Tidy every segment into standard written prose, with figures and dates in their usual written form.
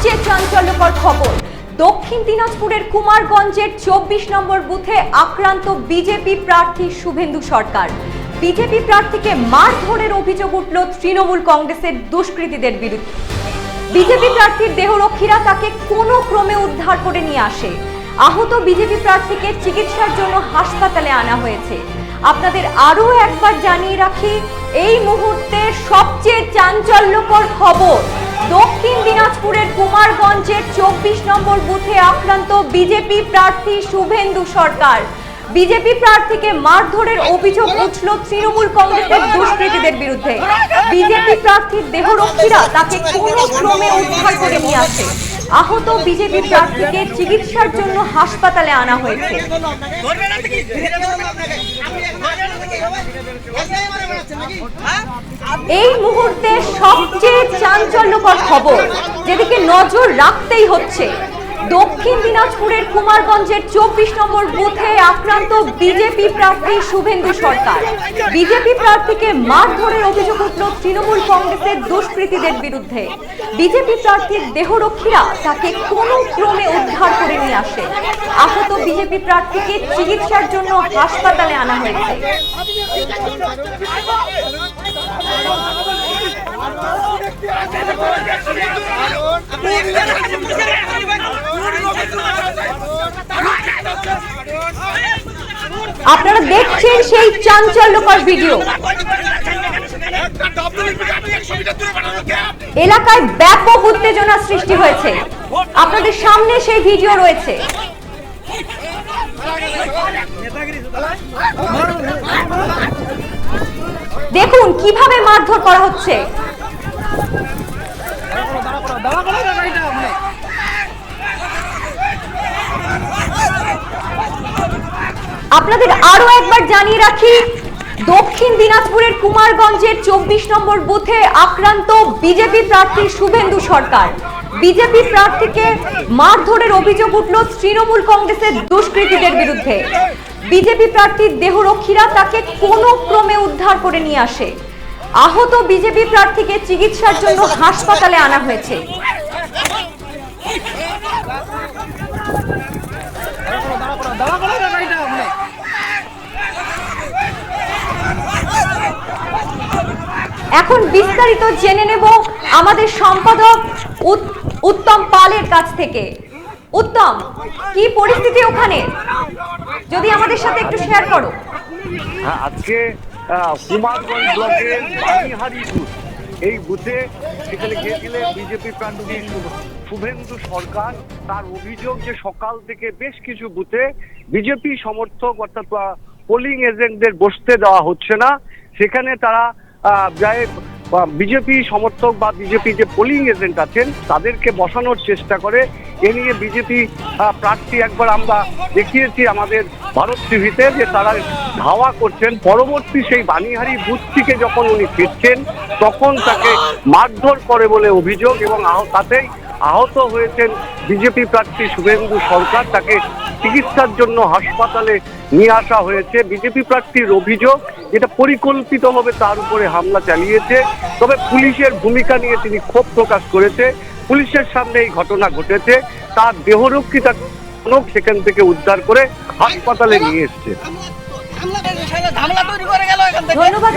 সবচেয়ে চাঞ্চল্যকর খবর, দক্ষিণ দিনাজপুরের কুমারগঞ্জের 24 নম্বর বুথে আক্রান্ত বিজেপি প্রার্থী শুভেন্দু সরকার। বিজেপি প্রার্থীকে মারধরের অভিযোগ উঠল তৃণমূল কংগ্রেসের দুষ্কৃতীদের বিরুদ্ধে। বিজেপি প্রার্থীর দেহরক্ষীরা তাকে কোনো ক্রমে উদ্ধার করে নিয়ে আসে। আহত বিজেপি প্রার্থীকে চিকিৎসার জন্য হাসপাতালে আনা হয়েছে। আপনাদের আরও একবার জানিয়ে রাখি, এই মুহূর্তে সবচেয়ে চাঞ্চল্যকর খবর, দক্ষিণ দিনাজপুরের কুমারগঞ্জের 24 নম্বর বুথে আক্রান্ত বিজেপি প্রার্থী শুভেন্দু সরকার। বিজেপি প্রার্থীকে মারধরের অভিযোগ উঠল তৃণমূল কংগ্রেসের দুষ্কৃতীদের বিরুদ্ধে। বিজেপি প্রার্থীর দেহরক্ষীরা তাকে কোনো ক্রমে উদ্ধার করে নিয়ে আসে। আহত বিজেপি প্রার্থীকে চিকিৎসার জন্য হাসপাতালে আনা হয়েছে। এই মুহূর্তে সবচেয়ে চাঞ্চল্যকর খবর, যেদিকে নজর রাখতেই হচ্ছে, দক্ষিণ দিনাজপুরের কুমারগঞ্জের 24 নম্বর বুথে আক্রান্ত বিজেপি প্রার্থী শুভেন্দু সরকার। বিজেপি প্রার্থীকে মারধরের অভিযোগ উঠল তৃণমূল কংগ্রেসের দুষ্কৃতীদের বিরুদ্ধে। বিজেপি প্রার্থীর দেহরক্ষীরা তাকে কোনো ক্রমে উদ্ধার করে নিয়ে আসে। আহত বিজেপি প্রার্থীকে চিকিৎসার জন্য হাসপাতালে আনা হয়েছে। আপনারা দেখছেন সেই চাঞ্চল্যকর ভিডিও। এলাকায় ব্যাপক উত্তেজনা সৃষ্টি হয়েছে। আপনাদের সামনে সেই ভিডিও রয়েছে। দেখুন কিভাবে মারধর করা হচ্ছে। আপনাদের আরো একবার জানিয়ে রাখি, দক্ষিণ দিনাজপুরের কুমারগঞ্জের 24 নম্বর বুথে আক্রান্ত বিজেপি প্রার্থী শুভেন্দু সরকার। বিজেপি প্রার্থীকে মারধরের অভিযোগ উঠল তৃণমূল কংগ্রেসের দুষ্কৃতীদের বিরুদ্ধে। বিজেপি প্রার্থীর দেহরক্ষীরা তাকে কোনো ক্রমে উদ্ধার করে নিয়ে আসে। আহত বিজেপি প্রার্থীকে চিকিৎসার জন্য হাসপাতালে আনা হয়েছে। এখন বিস্তারিত জেনে নেব আমাদের সম্পাদক উত্তম পালের কাছ থেকে। উত্তম, কি পরিস্থিতি ওখানে, যদি আমাদের সাথে একটু শেয়ার করো। হ্যাঁ, আজকে কুমারগঞ্জ ব্লকের বানিহারি বুথ, এই বুথে সেখানে গিয়েছিলেন বিজেপি প্রার্থী শুভেন্দু সরকার। তার অভিযোগ যে সকাল থেকে বেশ কিছু বুথে বিজেপি সমর্থক অর্থাৎ পোলিং এজেন্টদের বসতে দেওয়া হচ্ছে না। সেখানে তারা বিজেপি সমর্থক বা বিজেপি যে পোলিং এজেন্ট আছেন তাদেরকে বসানোর চেষ্টা করে। এ নিয়ে বিজেপি প্রার্থী একবার আমরা দেখিয়েছি আমাদের ভারত টিভিতে যে তারা ধাওয়া করছেন। পরবর্তী সেই বানিহারি বুথ থেকে যখন উনি ফিরছেন তখন তাকে মারধর করে বলে অভিযোগ, এবং তাতেই আহত হয়েছেন বিজেপি প্রার্থী শুভেন্দু সরকার। তাকে চিকিৎসার জন্য হাসপাতালে নিয়ে আসা হয়েছে। বিজেপি প্রার্থীর অভিযোগ, যেটা পরিকল্পিতভাবে তার উপরে হামলা চালিয়েছে। তবে পুলিশের ভূমিকা নিয়ে তিনি ক্ষোভ প্রকাশ করেছে। পুলিশের সামনে এই ঘটনা ঘটেছে, তার দেহরক্ষী তাকে সেখান থেকে উদ্ধার করে হাসপাতালে নিয়ে এসছে। ধন্যবাদ।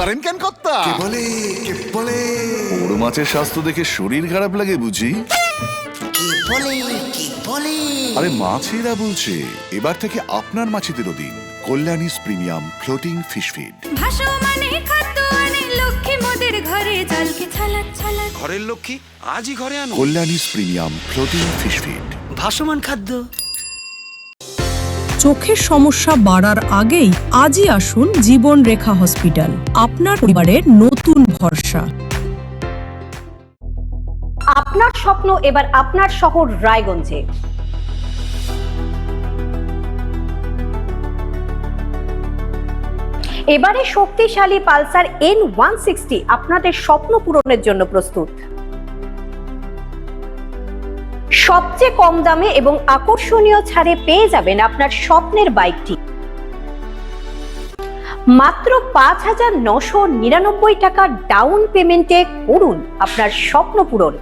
পারেন কেন কর্তা? কে বলে বড় মাছের স্বাস্থ্য দেখে শরীর খারাপ লাগে বুঝি? কে বলে আরে মাছেরা বলছে, এবার থেকে আপনার মাছেদেরও দিন কল্যাণীস প্রিমিয়াম ফ্লোটিং ফিশ ফিড। ভাসমানে খাদ্য আনে লক্ষ্মী মোদের ঘরে জলকে ছালাক ছালাক। ঘরের লক্ষ্মী আজই ঘরে আনো। কল্যাণীস প্রিমিয়াম ফ্লোটিং ফিশ ফিড। ভাসমান খাদ্য। চোখের সমস্যা বাড়ার আগেই আজই আসুন জীবন রেখা হসপিটাল, আপনার পরিবারের নতুন ভরসা। আপনার স্বপ্ন এবার আপনার শহর রায়গঞ্জে। এবারে শক্তিশালী পালসার N160 আপনাদের স্বপ্ন পূরণের জন্য প্রস্তুত। সবচেয়ে কম দামে এবং আকর্ষণীয় ছাড়ে পেয়ে যাবেন আপনার স্বপ্নের বাইকটি। মাত্র 5,999 টাকা ডাউন পেমেন্টে করুন আপনার স্বপ্ন পূরণ।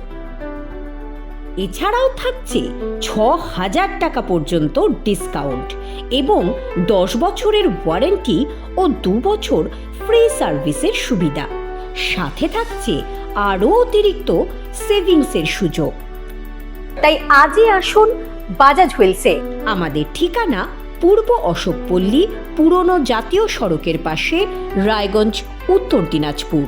এছাড়াও থাকছে 6,000 টাকা পর্যন্ত ডিসকাউন্ট এবং 10 বছরের ওয়ারেন্টি ও 2 বছর ফ্রি সার্ভিসের সুবিধা। সাথে থাকছে আরও অতিরিক্ত সেভিংসের সুযোগ। তাই আজই আসুন বাজাজ হুইলসে। আমাদের ঠিকানা পূর্ব অশোকপল্লী, পুরনো জাতীয় সড়কের পাশে, রায়গঞ্জ, উত্তর দিনাজপুর।